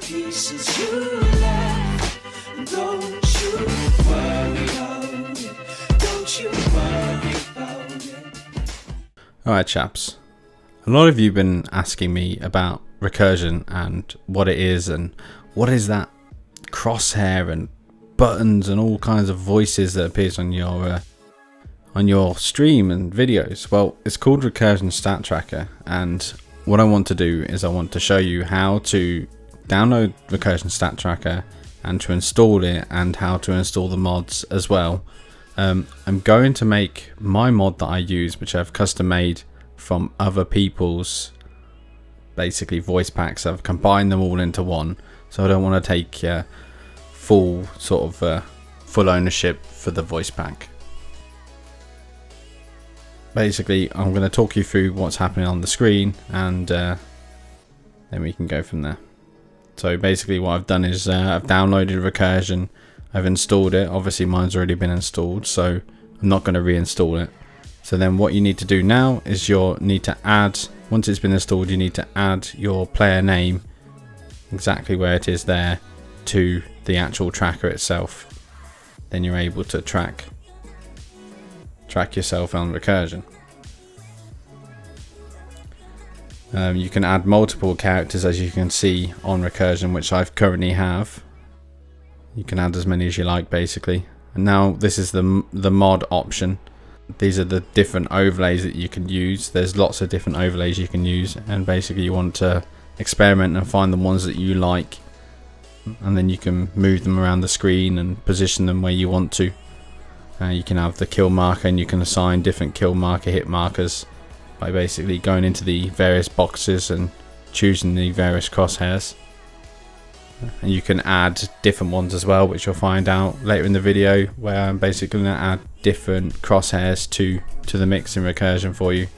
pieces you left. Don't you worry about it. Don't you worry about it. Alright chaps, a lot of you have been asking me about recursion and what it is and what is that crosshair and buttons and all kinds of voices that appears on your stream and videos. Well, it's called Recursion Stat Tracker, and what I want to do is I want to show you how to download Recursion Stat Tracker and to install it, and how to install the mods as well. I'm going to make my mod that I use, which I've custom made from other people's basically voice packs. I've combined them all into one, so I don't want to take full ownership for the voice pack. Basically, I'm going to talk you through what's happening on the screen, and then we can go from there. So basically what I've done is I've downloaded Recursion, I've installed it. Obviously mine's already been installed, so I'm not going to reinstall it. So then what you need to do now is you need to add, once it's been installed, you need to add your player name exactly where it is there to the actual tracker itself. Then you're able to track yourself on Recursion. You can add multiple characters, as you can see on Recursion, which I currently have. You can add as many as you like basically. And now this is the mod option. These are the different overlays that you can use. There's lots of different overlays you can use, and basically you want to experiment and find the ones that you like, and then you can move them around the screen and position them where you want to. You can have the kill marker, and you can assign different kill marker hit markers by basically going into the various boxes and choosing the various crosshairs. And you can add different ones as well, which you'll find out later in the video, where I'm basically going to add different crosshairs to the mix in Recursion for you.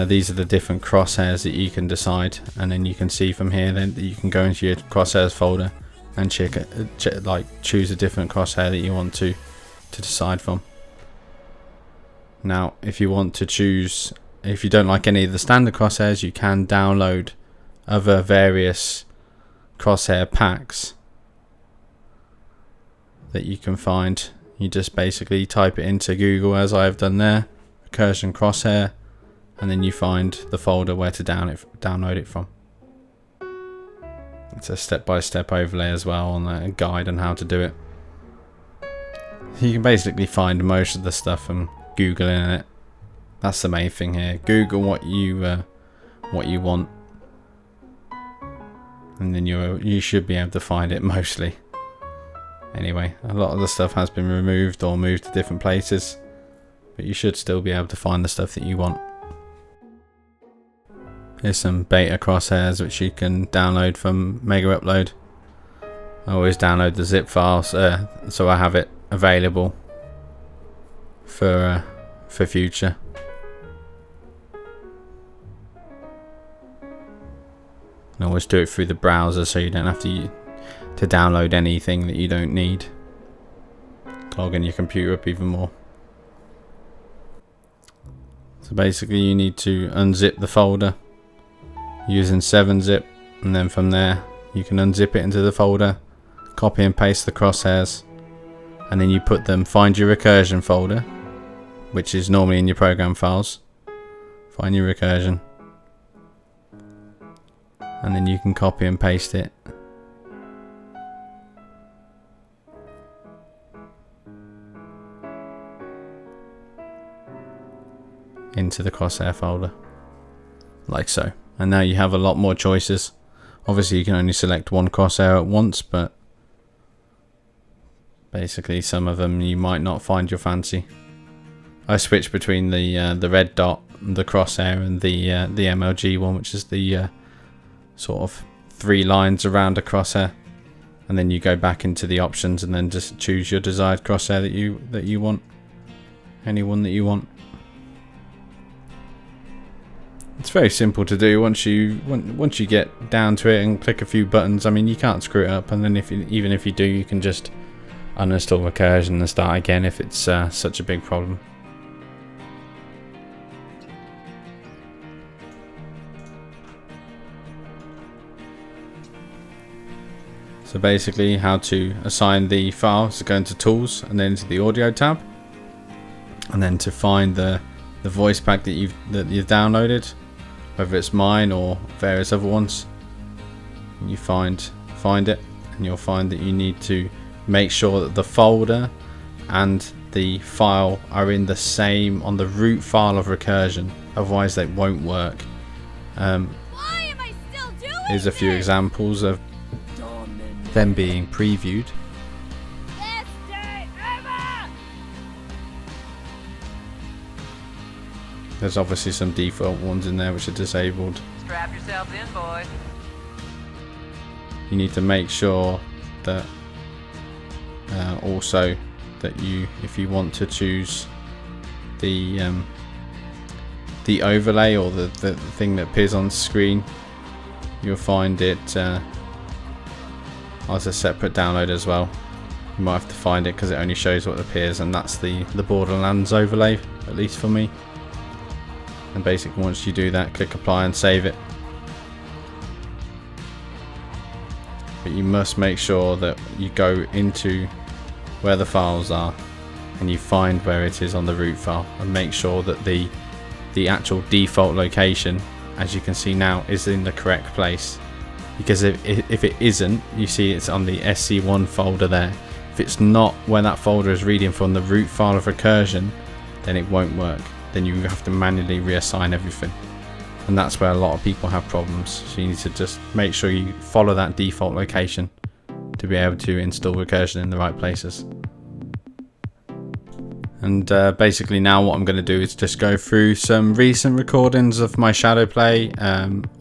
These are the different crosshairs that you can decide, and then you can see from here then that you can go into your crosshairs folder and choose a different crosshair that you want to decide from. Now if you want to choose, if you don't like any of the standard crosshairs, you can download other various crosshair packs that you can find. You just basically type it into Google, as I have done there, Recursion Crosshair, and then you find the folder where to download it from. It's a step-by-step overlay as well, on a guide on how to do it. You can basically find most of the stuff from Googling it. That's the main thing here. Google what you want, and then you should be able to find it mostly. Anyway, a lot of the stuff has been removed or moved to different places, but you should still be able to find the stuff that you want. Here's some beta crosshairs which you can download from Mega Upload. I always download the zip files, so I have it available for future. And always do it through the browser, so you don't have to download anything that you don't need. Clogging your computer up even more. So basically you need to unzip the folder using 7-zip, and then from there you can unzip it into the folder, copy and paste the crosshairs, and then you put them, find your recursion folder, which is normally in your program files. Find your recursion, and then you can copy and paste it into the crosshair folder, like so. And now you have a lot more choices. Obviously you can only select one crosshair at once, but basically some of them you might not find your fancy. I switch between the red dot, the crosshair, and the MLG one, which is the sort of 3 lines around a crosshair, and then you go back into the options and then just choose your desired crosshair that you want, any one that you want. It's very simple to do once you get down to it and click a few buttons. I mean, you can't screw it up, and then even if you do, you can just uninstall Recursion and start again if it's such a big problem. So basically how to assign the file, so go into tools and then into the audio tab, and then to find the voice pack that you've downloaded, whether it's mine or various other ones. You find it, and you'll find that you need to make sure that the folder and the file are in the same, on the root file of Recursion, otherwise they won't work. Why am I still doing Here's a few this? examples of them being previewed. Best day ever! There's obviously some default ones in there which are disabled. Strap yourselves in, boys. You need to make sure that also that if you want to choose the overlay or the thing that appears on screen, you'll find it as a separate download as well. You might have to find it because it only shows what appears, and that's the Borderlands overlay, at least for me. And basically once you do that, click apply and save it. But you must make sure that you go into where the files are and you find where it is on the root file, and make sure that the actual default location, as you can see now, is in the correct place. Because if it isn't, you see it's on the SC1 folder there. If it's not where that folder is reading from the root file of Recursion, then it won't work. Then you have to manually reassign everything. And that's where a lot of people have problems. So you need to just make sure you follow that default location to be able to install Recursion in the right places. And basically now what I'm going to do is just go through some recent recordings of my shadow play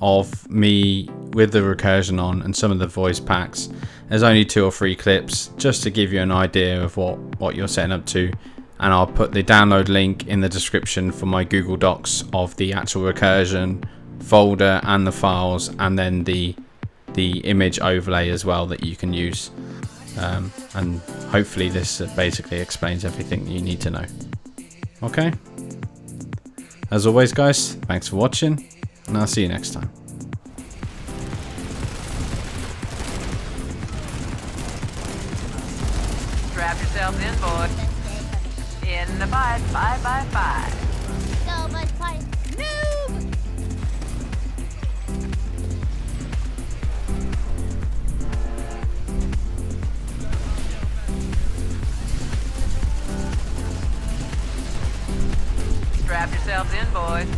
of me with the Recursion on and some of the voice packs. There's only 2 or 3 clips just to give you an idea of what you're setting up to. And I'll put the download link in the description for my Google Docs of the actual Recursion folder and the files, and then the image overlay as well that you can use. And hopefully this basically explains everything you need to know. Okay. As always, guys, thanks for watching, and I'll see you next time. Strap yourselves in, boys. In the 5x5x5. So much fun. Noob! Strap yourselves in, boys.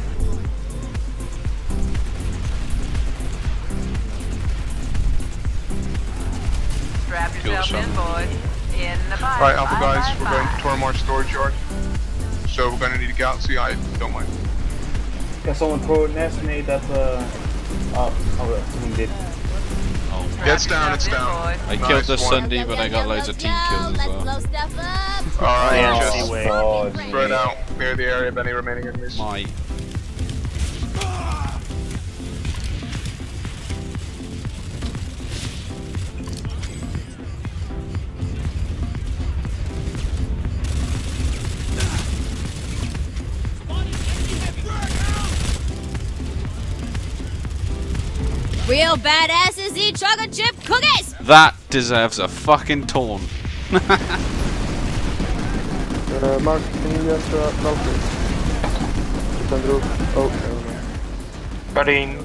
Strap yourselves in, boys. In the 5x5x5. Right, Alpha guys, we're going to Tormar storage yard. So we're going to need to get out and see I don't mind. Can someone coordinate that? Someone did. It's down, it's down. I killed the Sunday, but I got loads of team kills as Let's well. blow stuff up. Alright, Oh, just wait. Oh, spread out, clear the area of any remaining enemies. My Real badasses eat chocolate chip cookies. that deserves a fucking taunt. Mark, can you just roll please? Just on the roof. Oh, never mind. Cutting.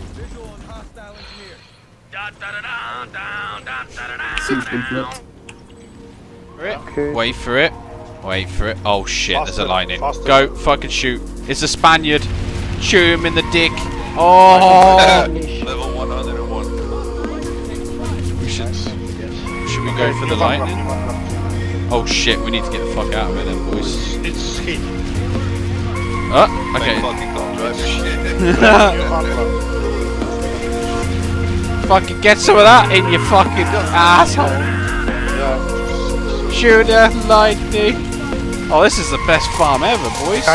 Okay. Wait for it. Wait for it. Oh shit, there's a lightning. Go fucking shoot. It's a Spaniard. Shoot him in the dick. Oh! Level 101. Should we go for the lightning? Oh shit, we need to get the fuck out of here then, boys. It's hit. Oh, okay. Fucking drive shit. Fucking get some of that in you fucking asshole. Shoot the lightning. Oh, this is the best farm ever, boys.